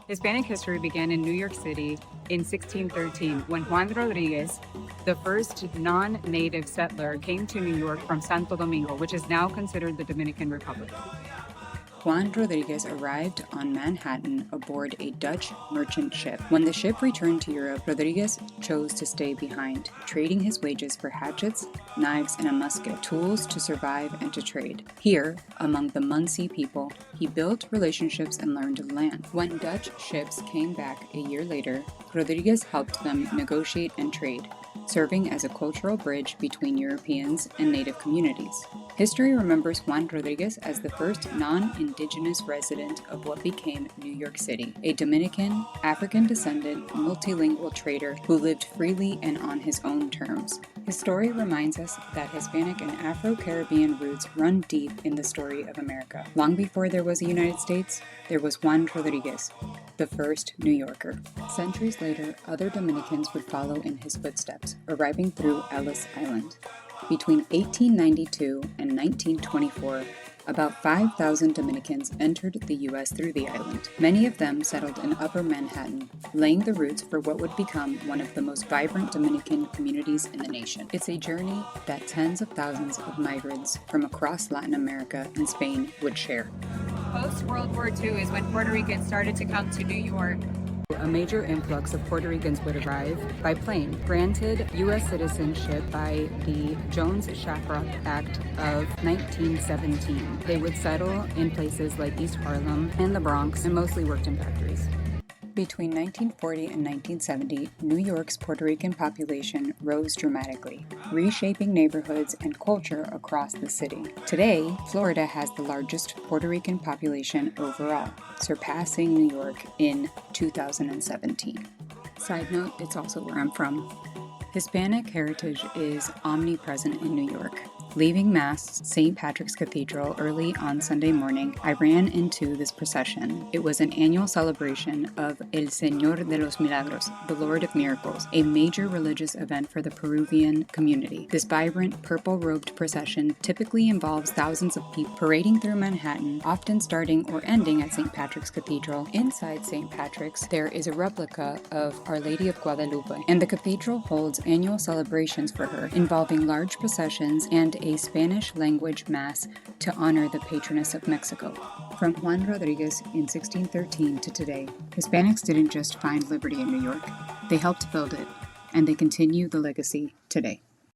Hispanic history began in New York City in 1613 when Juan Rodríguez, the first non-native settler, came to New York from Santo Domingo, which is now considered the Dominican Republic. Juan Rodríguez arrived on Manhattan aboard a Dutch merchant ship. When the ship returned to Europe, Rodríguez chose to stay behind, trading his wages for hatchets, knives, and a musket, tools to survive and to trade. Here, among the Munsee people, he built relationships and learned the land. When Dutch ships came back a year later, Rodríguez helped them negotiate and trade, serving as a cultural bridge between Europeans and native communities. History remembers Juan Rodríguez as the first non-Indigenous resident of what became New York City, a Dominican, African-descendant, multilingual trader who lived freely and on his own terms. His story reminds us that Hispanic and Afro-Caribbean roots run deep in the story of America. Long before there was a United States, there was Juan Rodríguez, the first New Yorker. Centuries later, other Dominicans would follow in his footsteps, arriving through Ellis Island. Between 1892 and 1924, about 5,000 Dominicans entered the U.S. through the island. Many of them settled in Upper Manhattan, laying the roots for what would become one of the most vibrant Dominican communities in the nation. It's a journey that tens of thousands of migrants from across Latin America and Spain would share. Post-World War II is when Puerto Ricans started to come to New York. A major influx of Puerto Ricans would arrive by plane, granted U.S. citizenship by the Jones-Shafrock Act of 1917. They would settle in places like East Harlem and the Bronx and mostly worked in factories. Between 1940 and 1970, New York's Puerto Rican population rose dramatically, reshaping neighborhoods and culture across the city. Today, Florida has the largest Puerto Rican population overall, surpassing New York in 2017. Side note, it's also where I'm from. Hispanic heritage is omnipresent in New York. Leaving Mass, St. Patrick's Cathedral early on Sunday morning, I ran into this procession. It was an annual celebration of El Señor de los Milagros, the Lord of Miracles, a major religious event for the Peruvian community. This vibrant, purple-robed procession typically involves thousands of people parading through Manhattan, often starting or ending at St. Patrick's Cathedral. Inside St. Patrick's, there is a replica of Our Lady of Guadalupe, and the cathedral holds annual celebrations for her, involving large processions and a Spanish-language mass to honor the patroness of Mexico. From Juan Rodríguez in 1613 to today, Hispanics didn't just find liberty in New York, they helped build it, and they continue the legacy today.